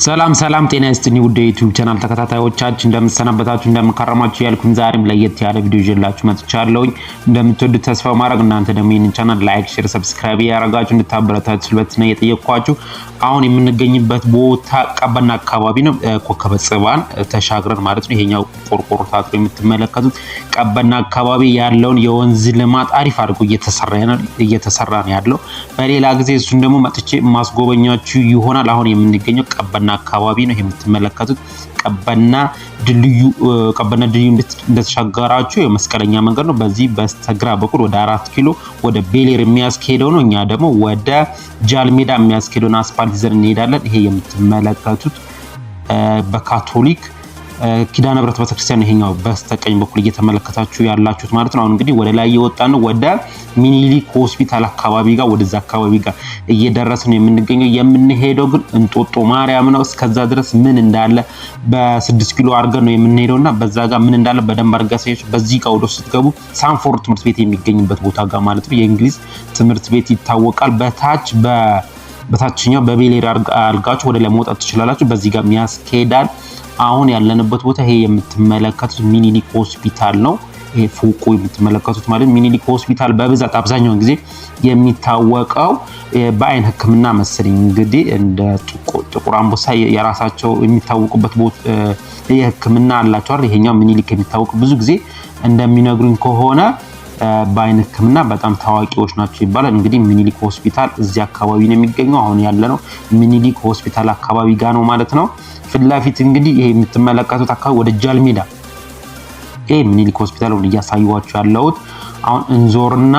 ሰላም ጤና ይስጥልኝ ውድ የዩቲዩብ ቻናል ተከታታዮቻችን እንደምትሰናበታችሁ እንደምንከረማችሁ ያልኩኝ ዛሬም ለየት ያለ ቪዲዮ ይዤላችሁ መጥቻለሁኝ። እንደምትወዱት ተስፋ ማድረግ እናንተ ደግሞ ይህንን ቻናል ላይክ፣ ሼር፣ ሰብስክራይብ ያደረጋችሁ እንድታበረታችሁ ነው የጠየቅኳችሁ። አሁን የምንገኝበት ቦታ ቀበና አካባቢ ነው። ኮከበ ጽባን ተሻግረን ማለት ነው። ይሄኛው ቆርቆሮ ታጥሮ የምትመለከቱት ቀበና አካባቢ ያለውን የወንዝ ልማት አሪፍ አድርጎ እየተሰራ ነው ያለው። በሌላ ጊዜ እሱን ደግሞ መጥቼ ማስጎበኛችሁ ይሆናል። አሁን የምንገኘው ቀበና አካባቢ ነው። የምትመለከቱት ቀበና ድልድዩ እንደተሻገራችሁ የመስቀለኛ መንገድ ነው። በዚህ በስተግራ በኩል ወደ 4 ኪሎ ወደ ቤሌር የሚያስኬደው ነው። እኛ ደግሞ ወደ ጃልሜዳ የሚያስኬደውን አስፓልት ይዘን እንሄዳለን። ይሄ የምትመለከቱት በካቶሊክ ኪዳነ ምሕረት ቤተክርስቲያን ይሄኛው በስተቀኝ በኩል እየተመለከታችሁ ያላችሁት ማለት ነው። አሁን እንግዲህ ወደ ላይ እየወጣን ነው። ወደ ሚኒሊክ ሆስፒታል አካባቢ ጋር ወደዛ አካባቢ ጋር እየደረስን የምንገኘው። የምንሄደው ግን እንጦጦ ማርያም ነው። እስከዛ ድረስ ምን እንዳለ በ6 ኪሎ አድርገን ነው የምንሄደውና በዛ ጋር ምን እንዳለ በደንብ አድርጋችሁ በዚህ ጋር ወደ ስትገቡ ሳንፎርድ ትምህርት ቤት የሚገኝበት ቦታ ጋር ማለት ነው የእንግሊዝ ትምህርት ቤት ይታወቃል። በታችኛው በቤሌር አልጋችሁ ወደ ላይ መውጣት ትችላላችሁ። በዚህ ጋር የሚያስኬዳል። አሁን ያለንበት ቦታ ይሄ የምትመለከቱት ሚኒሊክ ሆስፒታል ነው። ይሄ ፎቁ የምትመለከቱት ማለት ሚኒሊክ ሆስፒታል በብዛት አብዛኛውን ጊዜ የሚታወቀው በአይን ሕክምና መሰለኝ እንግዲህ እንደ ጥቁር አንበሳ የራሳቸው የሚታወቁበት የሕክምና አላቸው አይደል? ይሄኛው ሚኒሊክ የሚታወቅ ብዙ ጊዜ እንደሚነግሩኝ ከሆነ በአይን ሕክምና በጣም ታዋቂዎች ናቸው ይባላል። እንግዲህ ሚኒሊክ ሆስፒታል እዚህ አካባቢ ነው የሚገኘው። አሁን ያለነው ሚኒሊክ ሆስፒታል አካባቢ ጋር ነው ማለት ነው። ፍላፊት እንግዲህ ይሄ የምትመለከቱት አካባቢ ወደ ጃልሜዳ ይሄ ሚኒሊክ ሆስፒታል ነው እያሳየኋችሁ ያለሁት። አሁን እንዞርና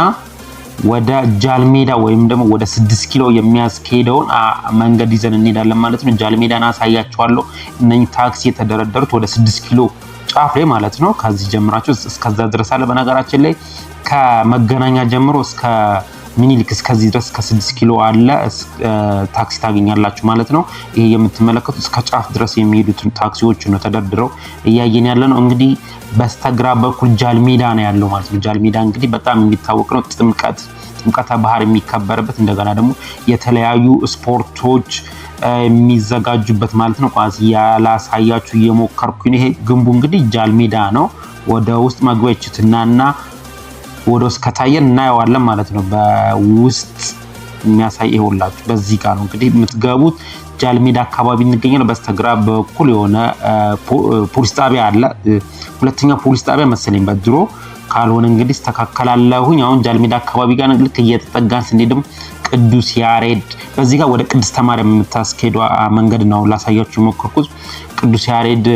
ወደ ጃልሜዳ ወይም ደግሞ ወደ 6 ኪሎ የሚያስኬደውን መንገድ ይዘን እንሄዳለን ማለት ነው። ጃልሜዳን አሳያችኋለሁ። እነኚህ ታክሲ የተደረደሩት ወደ 6 ኪሎ ጫፍ ላይ ማለት ነው። ከዚህ ጀምራችሁ እስከዛ ድረስ አለ። በነገራችን ላይ ከመገናኛ ጀምሮ እስከ ሚኒሊክ እስከዚህ ድረስ ከ6 ኪሎ አለ ታክሲ ታገኛላችሁ ማለት ነው። ይሄ የምትመለከቱት እስከ ጫፍ ድረስ የሚሄዱት ታክሲዎች ነው ተደርድረው እያየን ያለ ነው። እንግዲህ በስተግራ በኩል ጃልሜዳ ነው ያለው ማለት ነው። ጃልሜዳ እንግዲህ በጣም የሚታወቅ ነው። ጥምቀተ ባህር የሚከበርበት እንደገና ደግሞ የተለያዩ ስፖርቶች የሚዘጋጁበት ማለት ነው። ቋንስ ያላሳያችሁ እየሞከርኩኝ ይሄ ግንቡ እንግዲህ ጃልሜዳ ነው። ወደ ውስጥ መግቢያችሁትናና ወደ ውስጥ ከታየን እናየዋለን ማለት ነው። በውስጥ የሚያሳይ ይሆንላችሁ በዚህ ጋር ነው እንግዲህ የምትገቡት። ጃልሜዳ አካባቢ እንገኛለን። በስተግራ በኩል የሆነ ፖሊስ ጣቢያ አለ። ሁለተኛ ፖሊስ ጣቢያ መሰለኝ በድሮ ካልሆነ እንግዲህ ተካከላለሁኝ። አሁን ጃልሜዳ አካባቢ ጋር ልክ እየተጠጋን ስንሄድ ደግሞ ቅዱስ ያሬድ በዚህ ጋር ወደ ቅድስተ ማርያም የምታስኬደው መንገድ ነው ላሳያችሁ የሞከርኩት። ቅዱስ ያሬድ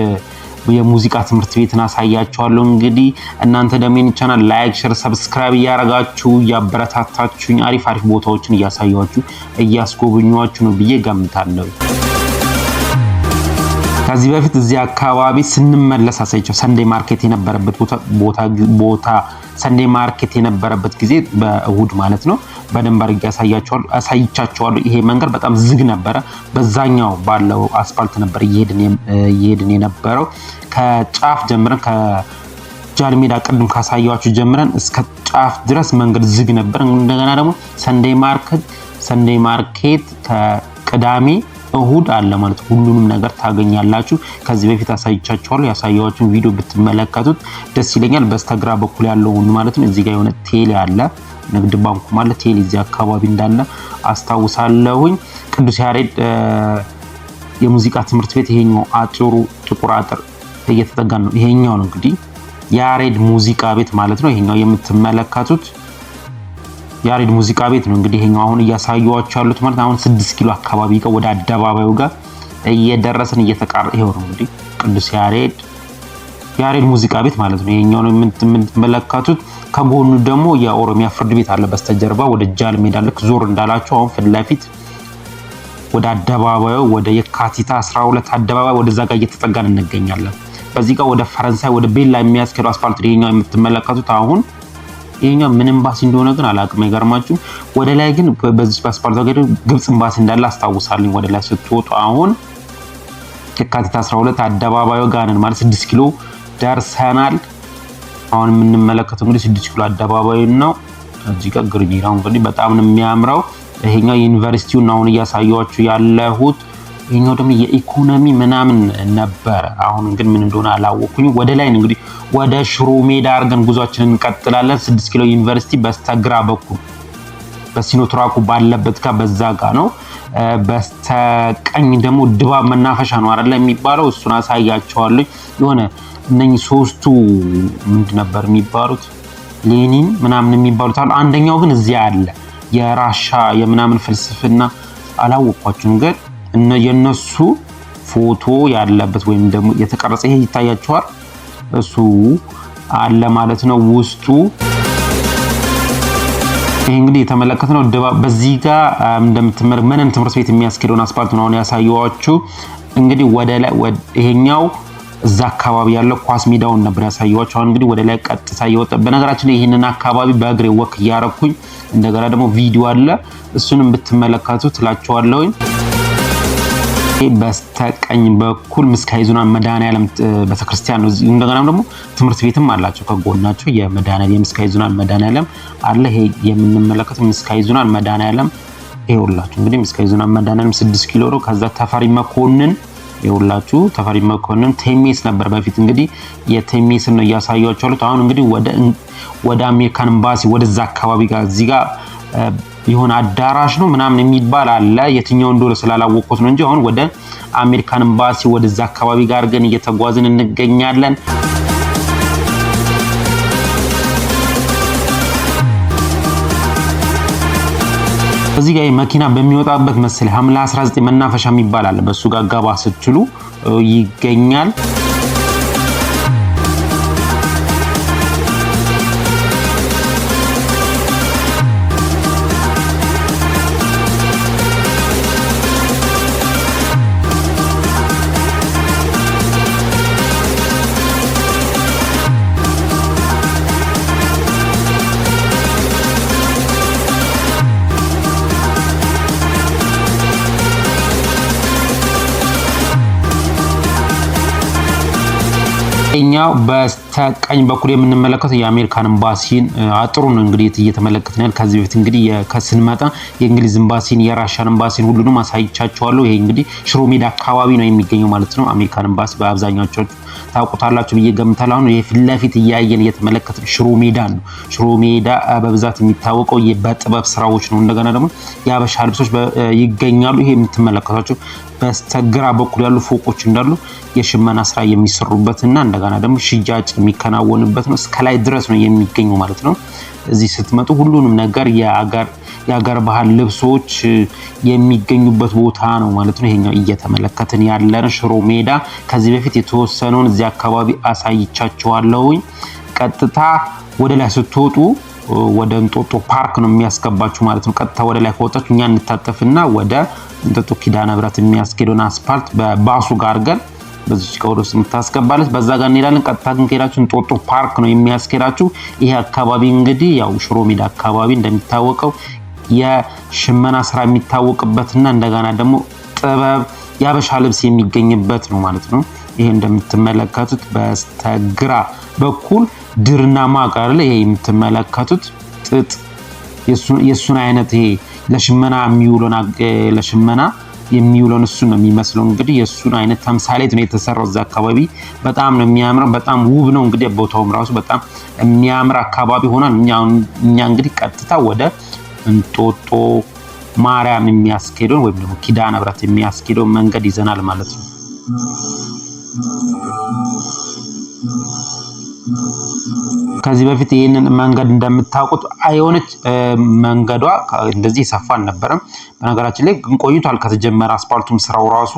የሙዚቃ ትምህርት ቤትን አሳያችኋለሁ። እንግዲህ እናንተ ደግሞ ይህን ቻናል ላይክ፣ ሼር፣ ሰብስክራይብ እያደረጋችሁ እያበረታታችሁኝ አሪፍ ቦታዎችን እያሳያችሁ እያስጎበኛችሁ ነው ብዬ ገምታለሁ። ከዚህ በፊት እዚህ አካባቢ ስንመለስ አሳይቻችሁ ሰንዴ ማርኬት የነበረበት ቦታ ሰንዴ ማርኬት የነበረበት ጊዜ በእሁድ ማለት ነው በደንብ አድርጌ አሳይቻችኋለሁ። ይሄ መንገድ በጣም ዝግ ነበረ። በዛኛው ባለው አስፋልት ነበር እየሄድን የነበረው። ከጫፍ ጀምረን ከጃልሜዳ ቅድም ካሳያችሁ ጀምረን እስከ ጫፍ ድረስ መንገድ ዝግ ነበር። እንደገና ደግሞ ሰንዴ ማርኬት ከቅዳሜ እሁድ አለ ማለት ሁሉንም ነገር ታገኛላችሁ። ከዚህ በፊት አሳይቻችኋለሁ። ያሳያችሁን ቪዲዮ ብትመለከቱት ደስ ይለኛል። በስተግራ በኩል ያለው ማለት ነው። እዚህ ጋር የሆነ ቴሌ አለ፣ ንግድ ባንኩ ማለት ቴሌ እዚህ አካባቢ እንዳለ አስታውሳለሁኝ። ቅዱስ ያሬድ የሙዚቃ ትምህርት ቤት ይሄኛው አጥሩ ጥቁር አጥር እየተጠጋን ነው። ይሄኛው ነው እንግዲህ ያሬድ ሙዚቃ ቤት ማለት ነው። ይሄኛው የምትመለከቱት ያሬድ ሙዚቃ ቤት ነው። እንግዲህ ይሄኛው አሁን እያሳየኋችሁ ያሉት ማለት አሁን 6 ኪሎ አካባቢ ጋር ወደ አደባባዩ ጋር እየደረስን ይሄው ነው እንግዲህ ቅዱስ ያሬድ ሙዚቃ ቤት ማለት ነው። ይሄኛው ነው የምትመለከቱት። ከጎኑ ደግሞ የኦሮሚያ ፍርድ ቤት አለ በስተጀርባ። ወደ ጃልሜዳ ልክ ዞር እንዳላችሁ አሁን ፊት ለፊት ወደ አደባባዩ ወደ የካቲት 12 አደባባይ ወደዛ ጋር እየተጠጋን እንገኛለን። በዚህ ጋር ወደ ፈረንሳይ ወደ ቤላ የሚያስኬደው አስፋልት ይሄኛው የምትመለከቱት አሁን ይሄኛው ምን ኤምባሲ እንደሆነ ግን አላውቅም። ይገርማችሁ ወደ ላይ ግን በዚህ ፓስፖርት ጋር ግብጽ ኤምባሲ እንዳለ አስታውሳለሁ። ወደ ላይ ስትወጡ አሁን የካቲት 12 አደባባዩ ጋር ነን ማለት 6 ኪሎ ደርሰናል። አሁን የምንመለከተው እንግዲህ 6 ኪሎ አደባባዩ ነው። እዚህ ጋር ግሪኒራው እንግዲህ በጣም ነው የሚያምረው። ይሄኛው ዩኒቨርሲቲው ነው አሁን እያሳያችሁ ያለሁት። ይሄኛው ደግሞ የኢኮኖሚ ምናምን ነበር። አሁን ግን ምን እንደሆነ አላወኩኝ። ወደ ላይ እንግዲህ ወደ ሽሮ ሜዳ አድርገን ጉዟችንን እንቀጥላለን። 6 ኪሎ ዩኒቨርሲቲ በስተግራ በኩል በሲኖትራኩ ባለበት ጋር በዛ ጋር ነው። በስተቀኝ ደግሞ ድባብ መናፈሻ ነው አይደል የሚባለው፣ እሱን አሳያቸዋለሁ። የሆነ እነኚህ ሶስቱ ምንድን ነበር የሚባሉት ሌኒን ምናምን የሚባሉት አሉ። አንደኛው ግን እዚያ አለ የራሻ የምናምን ፍልስፍና አላወቅኳችሁም፣ ግን የነሱ ፎቶ ያለበት ወይም ደግሞ የተቀረጸ ይሄ ይታያችኋል፣ እሱ አለ ማለት ነው ውስጡ። ይሄ እንግዲህ የተመለከትነው ድባብ በዚህ ጋር እንደምትመለከቱት ምንም ትምህርት ቤት የሚያስኬደውን አስፓልት ነው አሁን ያሳየኋችሁ። እንግዲህ ወደ ላይ ይሄኛው እዛ አካባቢ ያለው ኳስ ሜዳውን ነበር ያሳየኋችሁ። አሁን እንግዲህ ወደ ላይ ቀጥታ እየወጣ በነገራችን ላይ ይሄንን አካባቢ በእግሬ ወክ እያረኩኝ እንደገና ደግሞ ቪዲዮ አለ እሱንም ብትመለከቱ ትላችኋለሁኝ። በስተቀኝ በኩል ምስካየ ኅዙናን መድኃኔዓለም ቤተክርስቲያን ነው። እንደገና ደግሞ ትምህርት ቤትም አላቸው ከጎናቸው የመድኃኔዓለም የምስካየ ኅዙናን መድኃኔዓለም አለ። ይሄ የምንመለከተው ምስካየ ኅዙናን መድኃኔዓለም ይኸውላችሁ እንግዲህ ምስካየ ኅዙናን መድኃኔዓለም 6 ኪሎ ነው። ከዛ ተፈሪ መኮንን ይኸውላችሁ ተፈሪ መኮንን ቴሜስ ነበር በፊት እንግዲህ የቴሜስ ነው እያሳያችሁ አሉት። አሁን እንግዲህ ወደ አሜሪካን ኤምባሲ ወደዛ አካባቢ ጋር እዚህ ጋር ይሆን አዳራሽ ነው ምናምን የሚባል አለ። የትኛው እንደሆነ ስላላወቁት ነው እንጂ አሁን ወደ አሜሪካን ኤምባሲ ወደዛ አካባቢ ጋር ግን እየተጓዝን እንገኛለን። እዚህ ጋር መኪና በሚወጣበት መሰለ ሐምሌ 19 መናፈሻ የሚባል አለ። በሱ ጋር ገባ ስትሉ ይገኛል። ኛው በስተቀኝ በኩል የምንመለከተው የአሜሪካን ኤምባሲን አጥሩን እንግዲህ እየተመለከትን ያለ። ከዚህ በፊት እንግዲህ ከስንመጣ የእንግሊዝ ኤምባሲን የራሻን ኤምባሲን ሁሉንም አሳይቻችኋለሁ። ይሄ እንግዲህ ሽሮ ሜዳ አካባቢ ነው የሚገኘው ማለት ነው። አሜሪካን ኤምባሲ በአብዛኛዎቹ ታውቁታላችሁ ብዬ ገምታለሁ። አሁን የፊት ለፊት እያየን እየተመለከትን ሽሮ ሜዳ ነው። ሽሮ ሜዳ በብዛት የሚታወቀው በጥበብ ስራዎች ነው። እንደገና ደግሞ የአበሻ ልብሶች ይገኛሉ። ይሄ የምትመለከቷቸው በስተግራ በኩል ያሉ ፎቆች እንዳሉ የሽመና ስራ የሚሰሩበትና እንደገና ደግሞ ሽያጭ የሚከናወንበት ነው። እስከ ላይ ድረስ ነው የሚገኘው ማለት ነው። እዚህ ስትመጡ ሁሉንም ነገር የአገር ባህል ልብሶች የሚገኙበት ቦታ ነው ማለት ነው። ይሄኛው እየተመለከትን ያለን ሽሮ ሜዳ ከዚህ በፊት የተወሰነውን እዚህ አካባቢ አሳይቻችኋለሁኝ። ቀጥታ ወደ ላይ ስትወጡ ወደ እንጦጦ ፓርክ ነው የሚያስገባችሁ ማለት ነው። ቀጥታ ወደ ላይ ከወጣችሁ እኛ እንታጠፍና ወደ እንጦጦ ኪዳነ ምህረት የሚያስኬደውን አስፓልት በባሱ ጋር አድርገን በዚህ ከወደ ውስጥ የምታስገባለች በዛ ጋር እንሄዳለን። ቀጥታ ግን ከሄዳችሁ እንጦጦ ፓርክ ነው የሚያስኬዳችሁ። ይሄ አካባቢ እንግዲህ ያው ሽሮ ሜዳ አካባቢ እንደሚታወቀው የሽመና ስራ የሚታወቅበትና እንደገና ደግሞ ጥበብ የአበሻ ልብስ የሚገኝበት ነው ማለት ነው። ይሄ እንደምትመለከቱት በስተግራ በኩል ድርና ማቅ አይደለ? ይሄ የምትመለከቱት ጥጥ የሱን አይነት ይሄ ለሽመና የሚውለውን እሱ ነው የሚመስለው። እንግዲህ የሱን አይነት ተምሳሌት ነው የተሰራው። እዛ አካባቢ በጣም ነው የሚያምረው፣ በጣም ውብ ነው። እንግዲህ ቦታውም ራሱ በጣም የሚያምር አካባቢ ሆኗል። እኛ እንግዲህ ቀጥታ ወደ እንጦጦ ማርያም የሚያስኬደውን ወይም ደግሞ ኪዳነ ምህረት የሚያስኬደውን መንገድ ይዘናል ማለት ነው። ከዚህ በፊት ይሄንን መንገድ እንደምታውቁት አይሆነች መንገዷ እንደዚህ ሰፋ አልነበረም። በነገራችን ላይ ግን ቆይቷል ከተጀመረ አስፓልቱም ስራው ራሱ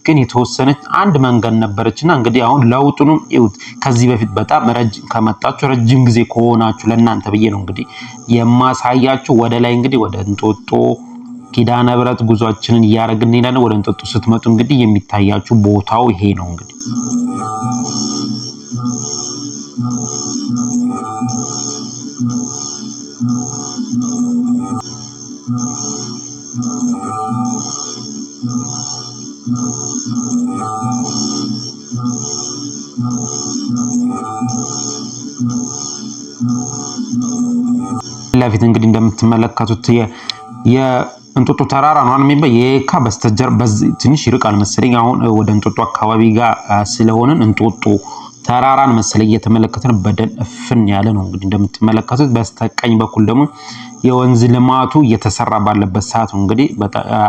ግን የተወሰነች አንድ መንገድ ነበረችና እንግዲህ አሁን ለውጡንም ይሁት ከዚህ በፊት በጣም ከመጣችሁ ረጅም ጊዜ ከሆናችሁ ለእናንተ ብዬ ነው እንግዲህ የማሳያችሁ። ወደ ላይ እንግዲህ ወደ እንጦጦ ኪዳነ ምህረት ጉዟችንን እያደረግን እንሄዳለን። ወደ እንጦጦ ስትመጡ እንግዲህ የሚታያችሁ ቦታው ይሄ ነው እንግዲህ ለፊት እንግዲህ እንደምትመለከቱት እንጦጦ ተራራ ነው የሚባል የካ በስተጀርባ ትንሽ ይርቃል መሰለኝ። አሁን ወደ እንጦጦ አካባቢ ጋር ስለሆነን እንጦጦ ተራራን መሰለኝ እየተመለከተን በደን እፍን ያለ ነው። እንግዲህ እንደምትመለከቱት በስተቀኝ በኩል ደግሞ የወንዝ ልማቱ እየተሰራ ባለበት ሰዓት ነው። እንግዲህ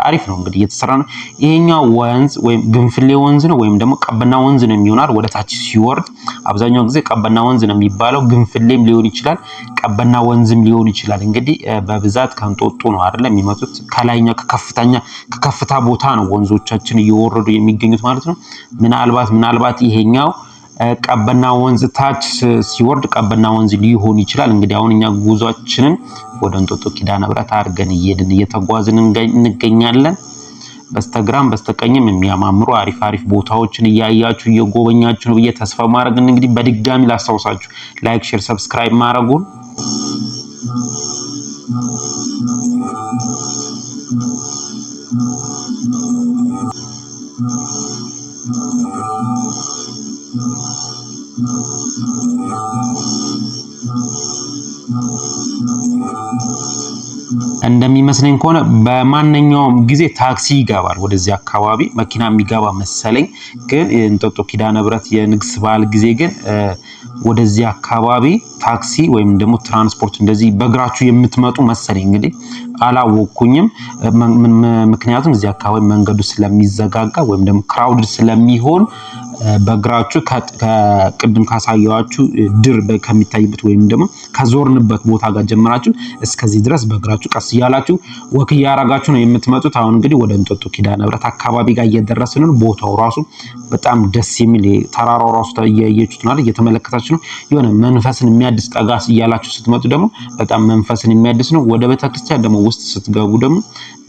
አሪፍ ነው እንግዲህ እየተሰራ ነው። ይሄኛው ወንዝ ወይም ግንፍሌ ወንዝ ነው ወይም ደግሞ ቀበና ወንዝ ነው የሚሆናል። ወደ ታች ሲወርድ አብዛኛው ጊዜ ቀበና ወንዝ ነው የሚባለው። ግንፍሌም ሊሆን ይችላል፣ ቀበና ወንዝም ሊሆን ይችላል። እንግዲህ በብዛት ከእንጦጦ ነው አይደል የሚመጡት። ከላይኛው ከከፍታ ቦታ ነው ወንዞቻችን እየወረዱ የሚገኙት ማለት ነው። ምናልባት ይሄኛው ቀበና ወንዝ ታች ሲወርድ ቀበና ወንዝ ሊሆን ይችላል። እንግዲህ አሁን እኛ ጉዟችንን ወደ እንጦጦ ኪዳነ ምህረት አድርገን እየተጓዝን እንገኛለን። በስተግራም በስተቀኝም የሚያማምሩ አሪፍ ቦታዎችን እያያችሁ እየጎበኛችሁ ነው ብዬ ተስፋ ማድረግ። እንግዲህ በድጋሚ ላስታውሳችሁ ላይክ፣ ሼር፣ ሰብስክራይብ ማድረጉን እንደሚመስለኝ ከሆነ በማንኛውም ጊዜ ታክሲ ይገባል ወደዚህ አካባቢ መኪና የሚገባ መሰለኝ። ግን እንጦጦ ኪዳነ ምህረት የንግስ በዓል ጊዜ ግን ወደዚህ አካባቢ ታክሲ ወይም ደግሞ ትራንስፖርት እንደዚህ በእግራችሁ የምትመጡ መሰለኝ። እንግዲህ አላወኩኝም፣ ምክንያቱም እዚህ አካባቢ መንገዱ ስለሚዘጋጋ ወይም ደግሞ ክራውድድ ስለሚሆን በእግራችሁ ከቅድም ካሳያችሁ ድር ከሚታይበት ወይም ደግሞ ከዞርንበት ቦታ ጋር ጀምራችሁ እስከዚህ ድረስ በእግራችሁ ቀስ እያላችሁ ወክ እያረጋችሁ ነው የምትመጡት። አሁን እንግዲህ ወደ እንጦጦ ኪዳነ ምህረት አካባቢ ጋር እየደረስን ነው። ቦታው ራሱ በጣም ደስ የሚል ተራራው ራሱ እያያችሁት ነው፣ እየተመለከታችሁ ነው። የሆነ መንፈስን የሚያድስ ጠጋስ እያላችሁ ስትመጡ ደግሞ በጣም መንፈስን የሚያድስ ነው። ወደ ቤተክርስቲያን ደግሞ ውስጥ ስትገቡ ደግሞ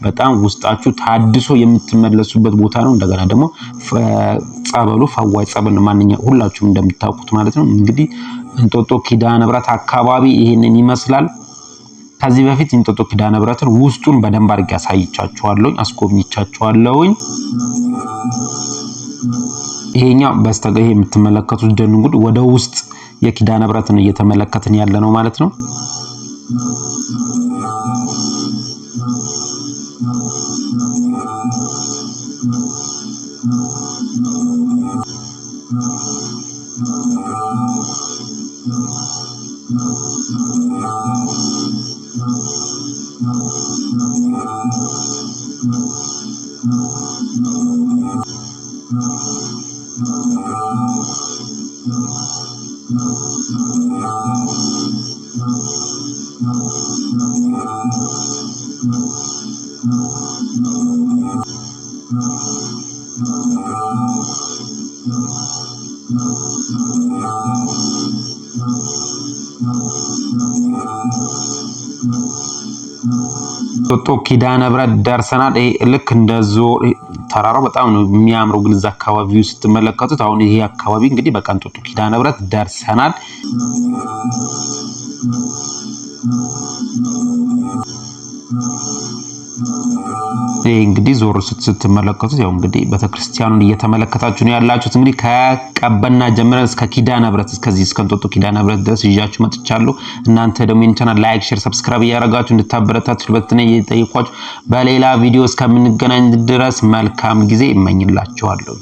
በጣም ውስጣችሁ ታድሶ የምትመለሱበት ቦታ ነው። እንደገና ደግሞ ጸበሉ ፈዋይ ጸበል ነው፣ ሁላችሁም እንደምታውቁት ማለት ነው። እንግዲህ እንጦጦ ኪዳነ ምህረት አካባቢ ይሄንን ይመስላል። ከዚህ በፊት እንጦጦ ኪዳነ ምህረትን ውስጡን በደንብ አድርጌ አሳይቻችኋለሁ፣ አስጎብኝቻችኋለሁ። ይሄኛው በስተቀኝ የምትመለከቱት ደን እንግዲህ ወደ ውስጥ የኪዳነ ምህረትን እየተመለከትን ያለ ነው ማለት ነው። እንጦጦ ኪዳነ ምህረት ደርሰናል። ልክ እንደዞ ተራራው በጣም ነው የሚያምረው። ግን እዛ አካባቢው ስትመለከቱት አሁን ይሄ አካባቢ እንግዲህ በቃ እንጦጦ ኪዳነ ምህረት ደርሰናል። እንግዲህ ዞር ስትመለከቱት ያው እንግዲህ ቤተክርስቲያኑን እየተመለከታችሁ ነው ያላችሁት። እንግዲህ ከቀበና ጀምረን እስከ ኪዳነ ምህረት እስከዚህ እስከ እንጦጦ ኪዳነ ምህረት ድረስ ይዣችሁ መጥቻለሁ። እናንተ ደግሞ ይህን ቻናል ላይክ፣ ሼር፣ ሰብስክራይብ እያደረጋችሁ እንድታበረታቱ በትነ እየጠየኳችሁ በሌላ ቪዲዮ እስከምንገናኝ ድረስ መልካም ጊዜ እመኝላችኋለሁ።